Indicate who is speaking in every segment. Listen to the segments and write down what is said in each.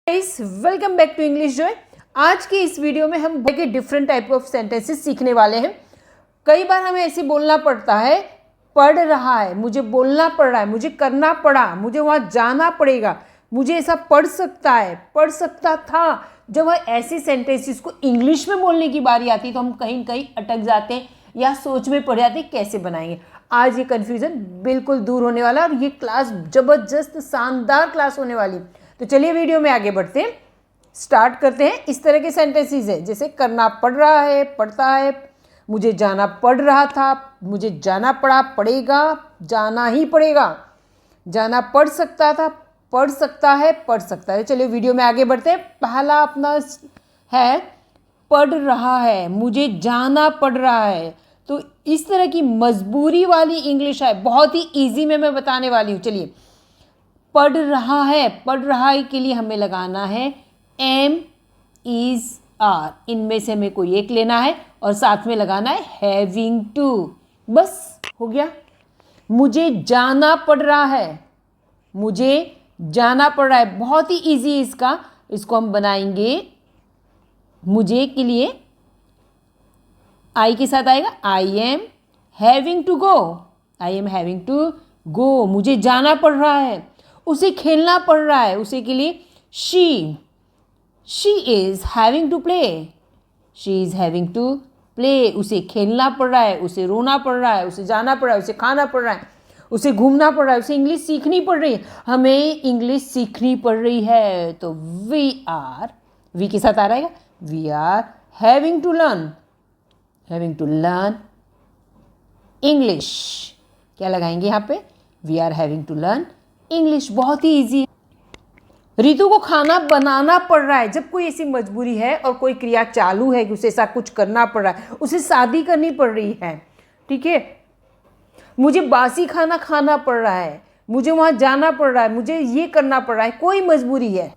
Speaker 1: Guys, welcome back to English Joy. आज की इस वीडियो में हम देखिए डिफरेंट टाइप ऑफ सेंटेंसेस सीखने वाले हैं। कई बार हमें ऐसे बोलना पड़ता है, पढ़ रहा है, मुझे बोलना पड़ रहा है, मुझे करना पड़ा, मुझे वहाँ जाना पड़ेगा, मुझे ऐसा पढ़ सकता है, पढ़ सकता था। जब वह ऐसे सेंटेंसेस को इंग्लिश में बोलने की बारी आती है तो हम कहीं कहीं अटक जाते हैं या सोच में पड़ जाते हैं कैसे बनाएंगे। आज ये कन्फ्यूज़न बिल्कुल दूर होने वाला है और ये क्लास ज़बरदस्त शानदार क्लास होने वाली। तो चलिए वीडियो में आगे बढ़ते हैं, स्टार्ट करते हैं। इस तरह के सेंटेंसेस है जैसे करना पड़ रहा है, पढ़ता है, मुझे जाना पड़ रहा था, मुझे जाना पड़ा, पड़ेगा, जाना ही पड़ेगा, जाना पड़ सकता था, पढ़ सकता है, पढ़ सकता है। चलिए वीडियो में आगे बढ़ते हैं। पहला अपना है पढ़ रहा है, मुझे जाना पड़ रहा है। तो इस तरह की मजबूरी वाली इंग्लिश है, बहुत ही इजी में मैं बताने वाली हूँ। चलिए, पढ़ रहा है, पढ़ रहा है के लिए हमें लगाना है एम इज आर, इनमें से हमें कोई एक लेना है और साथ में लगाना है हैविंग टू। बस हो गया। मुझे जाना पड़ रहा है, मुझे जाना पड़ रहा है, बहुत ही इजी है इसका। इसको हम बनाएंगे मुझे के लिए आई के साथ आएगा I am having to go, I am having to go, मुझे जाना पड़ रहा है। उसे खेलना पड़ रहा है, उसे के लिए she is having to play, she is having to play, उसे खेलना पड़ रहा है, उसे रोना पड़ रहा है, उसे जाना पड़ रहा है, उसे खाना पड़ रहा है, उसे घूमना पड़ रहा है, उसे इंग्लिश सीखनी पड़ रही है, हमें इंग्लिश सीखनी पड़ रही है। तो वी के साथ आ रहेगा we are having to learn, having to learn English. क्या लगाएंगे यहाँ पे? We are having to learn English. बहुत ही ईजी है। रितु को खाना बनाना पड़ रहा है, जब कोई ऐसी मजबूरी है और कोई क्रिया चालू है कि उसे ऐसा कुछ करना पड़ रहा है, उसे शादी करनी पड़ रही है, ठीक है। मुझे बासी खाना खाना पड़ रहा है, मुझे वहाँ जाना पड़ रहा है, मुझे ये करना पड़ रहा है, कोई मजबूरी है।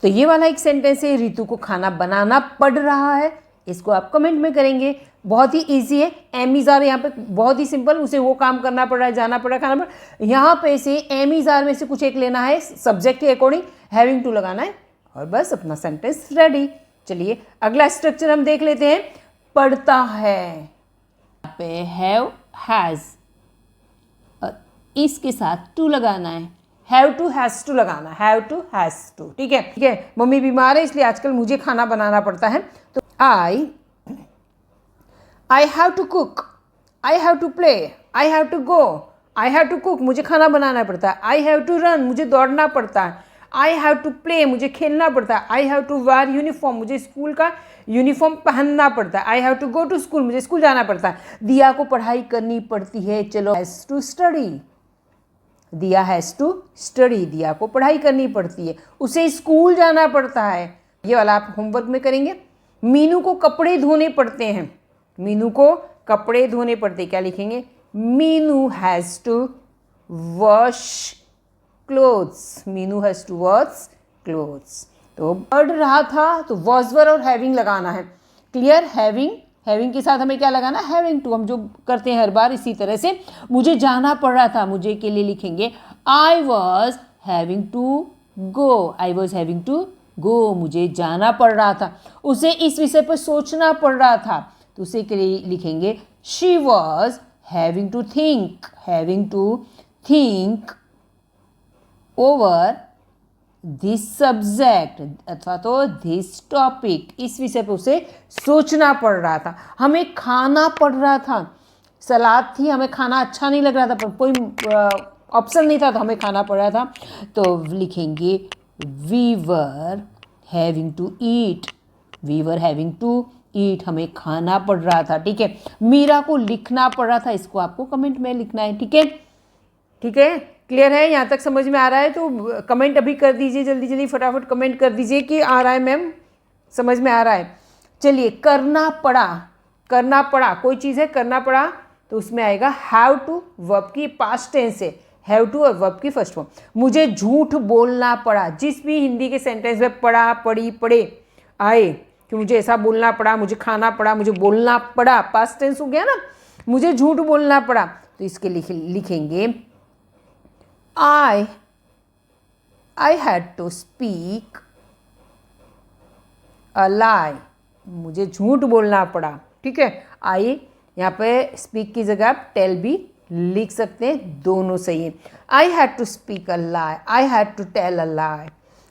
Speaker 1: तो ये वाला एक सेंटेंस है, रितु को खाना बनाना पड़ रहा है। इसको आप कमेंट में करेंगे। बहुत ही इजी है। एम इज आर यहाँ पे बहुत ही सिंपल, उसे वो काम करना पड़ रहा है, जाना पड़ रहा है, खाना पड़ रहा है। यहाँ पे से एम इज आर में से कुछ एक लेना है, सब्जेक्ट के अकॉर्डिंग हैविंग टू लगाना है और बस अपना सेंटेंस रेडी। चलिए अगला स्ट्रक्चर हम देख लेते हैं। पढ़ता है, यहाँ पे हैव हैज और इसके साथ टू लगाना है, हैव टू हैज टू लगाना, हैव टू हैज टू, ठीक है। ठीक है, मम्मी बीमार है इसलिए आजकल मुझे खाना बनाना पड़ता है। तो I have to cook, I have to play, I have to go, I have to cook, मुझे खाना बनाना पड़ता है। आई हैव टू रन, मुझे दौड़ना पड़ता है। आई हैव टू प्ले, मुझे खेलना पड़ता है। I have to wear uniform, मुझे स्कूल का यूनिफॉर्म पहनना पड़ता है। I have to go to school, मुझे स्कूल जाना पड़ता है। दिया को पढ़ाई करनी पड़ती है। चलो, हैज टू स्टडी, दिया हैज टू स्टडी, दिया को पढ़ाई करनी पड़ती है, उसे स्कूल जाना पड़ता है। ये वाला आप होमवर्क में करेंगे। मीनू को कपड़े धोने पड़ते हैं, मीनू को कपड़े धोने पड़ते हैं। क्या लिखेंगे? Meenu has to wash clothes, Meenu has to wash clothes. तो पढ़ रहा था तो वॉजवर और हैविंग लगाना है। क्लियर? हैविंग के साथ हमें क्या लगाना? हैविंग टू, हम जो करते हैं हर बार इसी तरह से। मुझे जाना पड़ रहा था, मुझे के लिए लिखेंगे I was having to go, I was having to go, मुझे जाना पड़ रहा था। उसे इस विषय पर सोचना पड़ रहा था तो उसे के लिए लिखेंगे she was having to think, having to think over this subject अथवा तो दिस टॉपिक, इस विषय पर उसे सोचना पड़ रहा था। हमें खाना पड़ रहा था, सलाद थी, हमें खाना अच्छा नहीं लग रहा था, पर कोई ऑप्शन नहीं था तो हमें खाना पड़ रहा था। तो लिखेंगे we were having to eat, we were having to eat, हमें खाना पड़ रहा था, ठीक है। मीरा को लिखना पड़ रहा था, इसको आपको कमेंट में लिखना है, ठीक है। ठीक है, क्लियर है? यहाँ तक समझ में आ रहा है तो कमेंट अभी कर दीजिए, जल्दी जल्दी फटाफट कमेंट कर दीजिए कि आ रहा है मैम, समझ में आ रहा है। चलिए, करना पड़ा, करना पड़ा, कोई चीज़ है करना पड़ा तो उसमें आएगा हैव टू, वर्ब की पास्ट टेंस है, हैव टू और वर्ब की फर्स्ट फॉर्म। मुझे झूठ बोलना पड़ा, जिस भी हिंदी के सेंटेंस में पड़ा, पड़ी, पड़े आए कि मुझे ऐसा बोलना पड़ा, मुझे खाना पड़ा, मुझे बोलना पड़ा, पास्ट टेंस हो गया ना, मुझे झूठ बोलना पड़ा, तो इसके लिखेंगे I had to speak अ लाई, मुझे झूठ बोलना पड़ा। ठीक है, आई यहाँ पे स्पीक की जगह आप टेल भी लिख सकते हैं, दोनों सही है। I had to speak a lie, I had to tell a lie.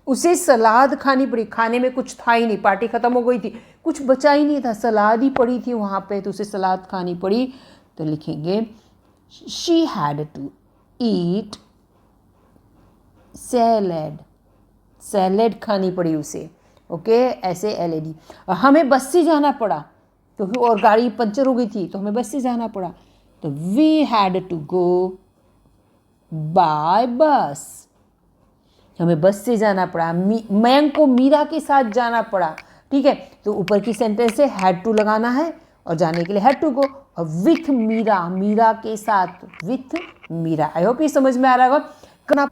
Speaker 1: उसे सलाद खानी पड़ी, खाने में कुछ था ही नहीं, पार्टी ख़त्म हो गई थी, कुछ बचा ही नहीं था, सलाद ही पड़ी थी वहाँ पे, तो उसे सलाद खानी पड़ी। तो लिखेंगे she had to eat salad, salad खानी पड़ी उसे। ओके, ऐसे एलएडी। हमें बस से जाना पड़ा क्योंकि और गाड़ी पंचर हो गई थी, तो हमें बस से जाना पड़ा। तो we had to go by bus, हमें बस से जाना पड़ा। मयंक को मीरा के साथ जाना पड़ा। ठीक है, तो ऊपर की सेंटेंस से हैड टू लगाना है और जाने के लिए हैड टू गो, और विथ मीरा, मीरा के साथ, विथ मीरा। आई होप ये समझ में आ रहा होगा।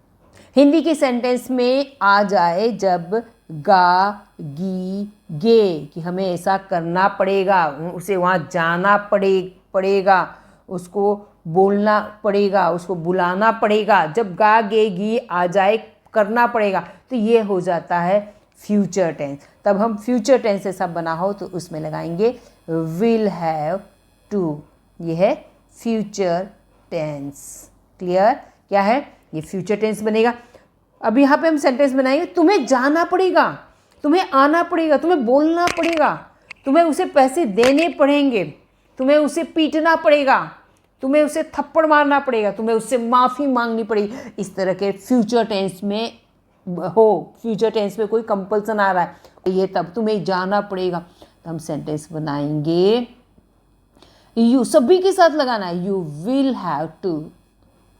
Speaker 1: हिंदी के सेंटेंस में आ जाए जब गा गी गे, कि हमें ऐसा करना पड़ेगा, उसे वहाँ जाना पड़ेगा, उसको बोलना पड़ेगा, उसको बुलाना पड़ेगा। जब गा गे गी आ जाए करना पड़ेगा, तो ये हो जाता है फ्यूचर टेंस। तब हम फ्यूचर टेंस ऐसा बना हो तो उसमें लगाएंगे विल हैव टू, ये है फ्यूचर टेंस। क्लियर? क्या है ये? फ्यूचर टेंस बनेगा। अब यहाँ पे हम सेंटेंस बनाएंगे, तुम्हें जाना पड़ेगा, तुम्हें आना पड़ेगा, तुम्हें बोलना पड़ेगा, तुम्हें उसे पैसे देने पड़ेंगे, तुम्हें उसे पीटना पड़ेगा, तुम्हें उसे थप्पड़ मारना पड़ेगा, तुम्हें उससे माफ़ी मांगनी पड़ेगी। इस तरह के फ्यूचर टेंस में हो, फ्यूचर टेंस में कोई कंपल्सन आ रहा है, ये तब तुम्हें जाना पड़ेगा। तो हम सेंटेंस बनाएंगे, यू सभी के साथ लगाना है, you will have to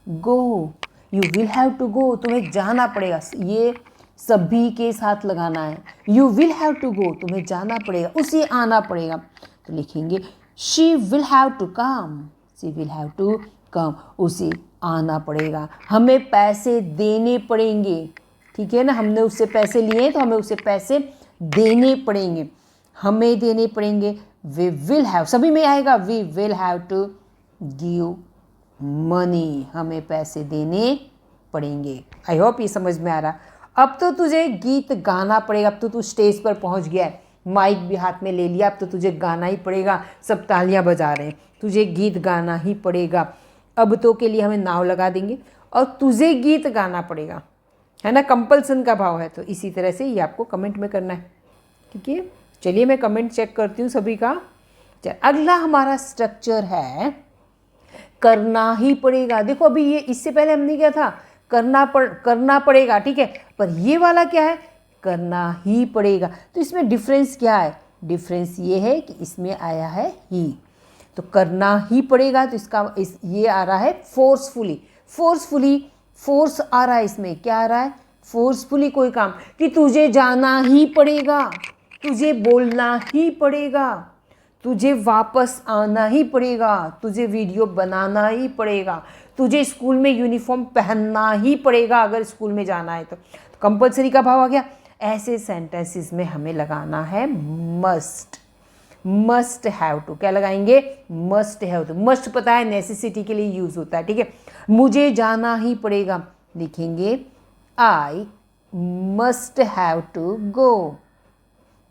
Speaker 1: go, you will have to go, तुम्हें जाना पड़ेगा, ये सभी के साथ लगाना है। You will have to go, तुम्हें जाना पड़ेगा, उसे आना पड़ेगा। तो लिखेंगे she will have to come, she will have to come, उसे आना पड़ेगा। हमें पैसे देने पड़ेंगे, ठीक है ना, हमने उससे पैसे लिए तो हमें उसे पैसे देने पड़ेंगे, हमें देने पड़ेंगे। वी विल हैव, सभी में आएगा, we will have to give money, हमें पैसे देने पड़ेंगे। आई होप ये समझ में आ रहा। अब तो तुझे गीत गाना पड़ेगा, अब तो तू स्टेज पर पहुंच गया है, माइक भी हाथ में ले लिया, अब तो तुझे गाना ही पड़ेगा, सब तालियां बजा रहे हैं, तुझे गीत गाना ही पड़ेगा। अब तो के लिए हमें नाव लगा देंगे और तुझे गीत गाना पड़ेगा, है ना, कंपल्सन का भाव है। तो इसी तरह से ये आपको कमेंट में करना है, ठीक है। चलिए मैं कमेंट चेक करती हूँ सभी का। चल, अगला हमारा स्ट्रक्चर है करना ही पड़ेगा। देखो अभी ये इससे पहले हमने क्या था, करना पड़ेगा, ठीक है, पर ये वाला क्या है, करना ही पड़ेगा। तो इसमें डिफरेंस क्या है? डिफरेंस ये है कि इसमें आया है ही, तो करना ही पड़ेगा, तो इसका ये आ रहा है फोर्सफुली, फोर्स आ रहा है इसमें, क्या आ रहा है, फोर्सफुली कोई काम, कि तुझे जाना ही पड़ेगा, तुझे बोलना ही पड़ेगा, तुझे वापस आना ही पड़ेगा, तुझे वीडियो बनाना ही पड़ेगा, तुझे स्कूल में यूनिफॉर्म पहनना ही पड़ेगा अगर स्कूल में जाना है तो कंपलसरी का भाव आ गया। ऐसे सेंटेंसेस में हमें लगाना है मस्ट हैव टू। क्या लगाएंगे? Must have to. मस्ट पता है नेसेसिटी के लिए यूज होता है, ठीक है। मुझे जाना ही पड़ेगा, लिखेंगे I must have to go,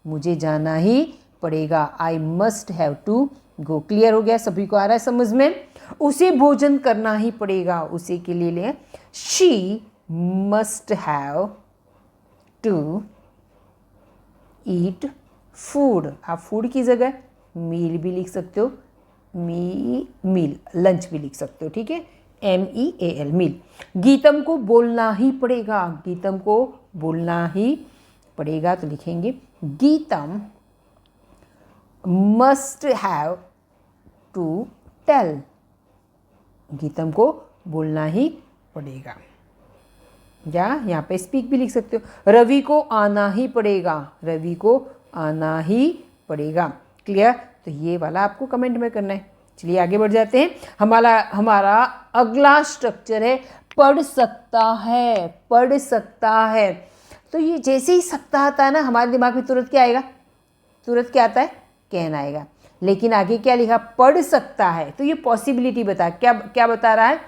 Speaker 1: मुझे जाना ही पड़ेगा, I must have to go. Clear हो गया? सभी को आ रहा है समझ में? उसे भोजन करना ही पड़ेगा, उसे के लिए लें she must have to eat food. आप फूड की जगह मील भी लिख सकते हो, मील लंच भी लिख सकते हो, ठीक है, MEAL मील। गीतम को बोलना ही पड़ेगा, गीतम को बोलना ही पड़ेगा, तो लिखेंगे Geetam must have to tell, Geetam को बोलना ही पड़ेगा। या यहाँ पे स्पीक भी लिख सकते हो। रवि को आना ही पड़ेगा, रवि को आना ही पड़ेगा। क्लियर? तो ये वाला आपको कमेंट में करना है। चलिए आगे बढ़ जाते हैं। हमारा अगला स्ट्रक्चर है पढ़ सकता है, पढ़ सकता है। तो ये जैसे ही सकता आता है ना, हमारे दिमाग में तुरंत क्या आएगा? तुरंत क्या आता है? कैन आएगा। लेकिन आगे क्या लिखा? पढ़ सकता है, तो ये पॉसिबिलिटी बता, क्या बता रहा है?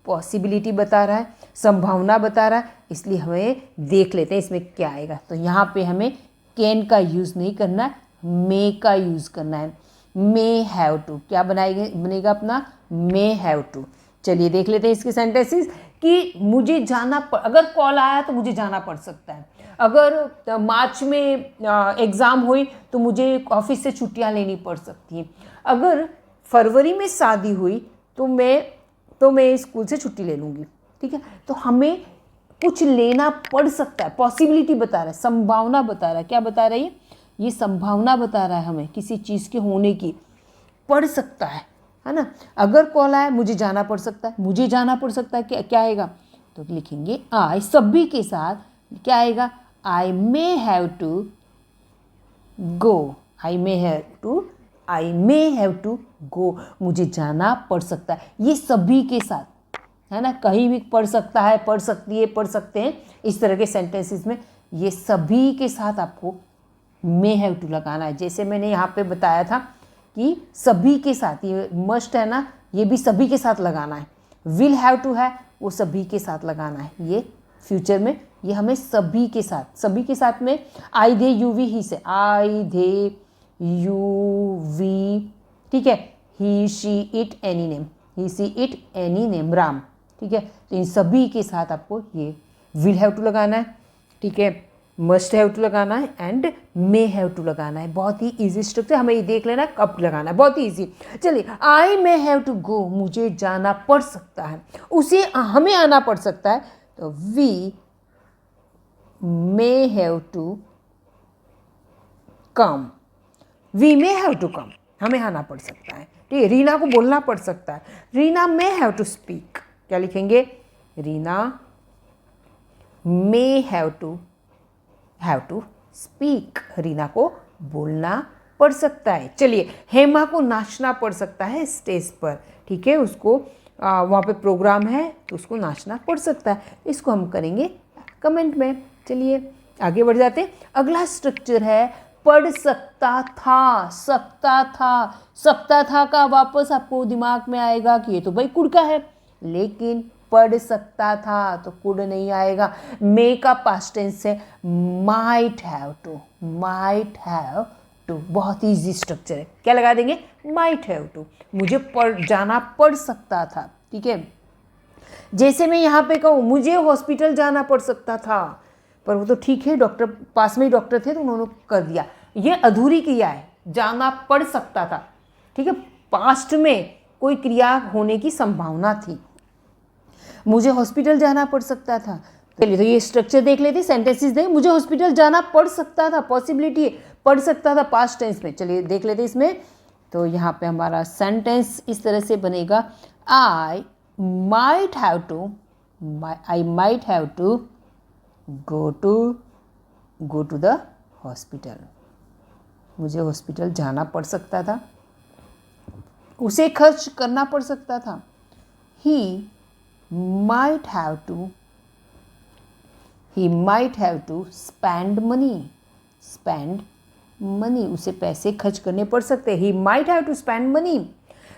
Speaker 1: पॉसिबिलिटी बता रहा है, संभावना बता रहा है। इसलिए हमें देख लेते हैं इसमें क्या आएगा। तो यहाँ पे हमें कैन का यूज़ नहीं करना है, मे का यूज़ करना है। मे हैव टू क्या बनेगा अपना, मे हैव टू। चलिए देख लेते हैं इसके सेंटेंसेस कि मुझे जाना अगर कॉल आया तो मुझे जाना पड़ सकता है, अगर मार्च में एग्ज़ाम हुई तो मुझे ऑफिस से छुट्टियां लेनी पड़ सकती हैं, अगर फरवरी में शादी हुई तो मैं स्कूल से छुट्टी ले लूँगी। ठीक है, तो हमें कुछ लेना पड़ सकता है, पॉसिबिलिटी बता रहा है, संभावना बता रहा है। क्या बता रहा है ये संभावना बता रहा है हमें किसी चीज़ के होने की, पड़ सकता है ना। अगर कॉल आए मुझे जाना पड़ सकता है, मुझे जाना पड़ सकता है, क्या आएगा तो लिखेंगे आई, सभी के साथ क्या आएगा, I may have to go, I may have to go, मुझे जाना पड़ सकता है। ये सभी के साथ है ना, कहीं भी पढ़ सकता है, पढ़ सकती है, पढ़ सकते हैं, इस तरह के सेंटेंसेस में ये सभी के साथ आपको मे हैव टू लगाना है। जैसे मैंने यहाँ पे बताया था कि सभी के साथ, ये मस्ट है ना, ये भी सभी के साथ लगाना है। विल हैव टू है वो सभी के साथ लगाना है, ये फ्यूचर में ये हमें सभी के साथ में आई दे यू वी ही से, आई दे यू वी, ठीक है, he she it any name, he she it any name, Ram. ठीक है, तो इन सभी के साथ आपको ये विल हैव टू लगाना है, ठीक है, मस्ट हैव टू लगाना है एंड मे हैव टू लगाना है। बहुत ही इजी स्ट्रक्चर, हमें ये देख लेना कब लगाना है, बहुत ही इजी। चलिए, आई मे हैव टू गो, मुझे जाना पड़ सकता है, उसे हमें आना पड़ सकता है, तो we may have to come, we may have to come, हमें आना पड़ सकता है। ठीक है, रीना को बोलना पड़ सकता है, Reena may have to speak, क्या लिखेंगे, Reena may have to speak, Reena को बोलना पड़ सकता है। चलिए, हेमा को नाचना पड़ सकता है स्टेज पर, ठीक है, उसको वहाँ पे प्रोग्राम है तो उसको नाचना पड़ सकता है, इसको हम करेंगे कमेंट में। चलिए आगे बढ़ जाते हैं। अगला स्ट्रक्चर है पढ़ सकता था, सकता था का वापस आपको दिमाग में आएगा कि ये तो भाई कुड़ का है, लेकिन पढ़ सकता था तो कुड नहीं आएगा। मे का पास्ट टेंस है माइट हैव टू, बहुत इजी स्ट्रक्चर है, क्या लगा देंगे, माइट हैव टू, मुझे जाना पड़ सकता था। ठीक है, जैसे मैं यहाँ पे कहूँ मुझे हॉस्पिटल जाना पड़ सकता था, पर वो तो ठीक है, डॉक्टर पास में ही डॉक्टर थे तो उन्होंने कर दिया, ये अधूरी क्रिया है, जाना पड़ सकता था। ठीक है, पास्ट में कोई क्रिया होने की संभावना थी, मुझे हॉस्पिटल जाना पड़ सकता था। चलिए, तो ये स्ट्रक्चर देख लेते, सेंटेंसेस देख, मुझे हॉस्पिटल जाना पड़ सकता था, पॉसिबिलिटी पड़ सकता था पास्ट टेंस में। चलिए देख लेते इसमें, तो यहाँ पे हमारा सेंटेंस इस तरह से बनेगा, I might have to go to the hospital, मुझे हॉस्पिटल जाना पड़ सकता था, उसे खर्च करना पड़ सकता था। ही might have to spend money, उसे पैसे खर्च करने पड़ सकते हैं, he might have to spend money।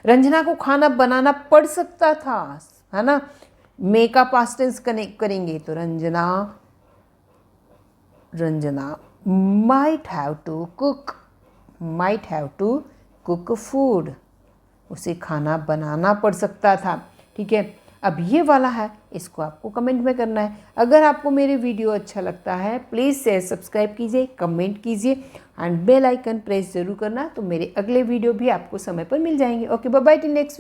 Speaker 1: Ranjana को खाना बनाना पड़ सकता था, है ना, मे का पास्ट टेंस करेंगे तो Ranjana might have to cook food, उसे खाना बनाना पड़ सकता था। ठीक है, अब ये वाला है, इसको आपको कमेंट में करना है। अगर आपको मेरे वीडियो अच्छा लगता है प्लीज़ शेयर सब्सक्राइब कीजिए, कमेंट कीजिए एंड बेल आइकन प्रेस जरूर करना, तो मेरे अगले वीडियो भी आपको समय पर मिल जाएंगे। Okay, bye bye, till next.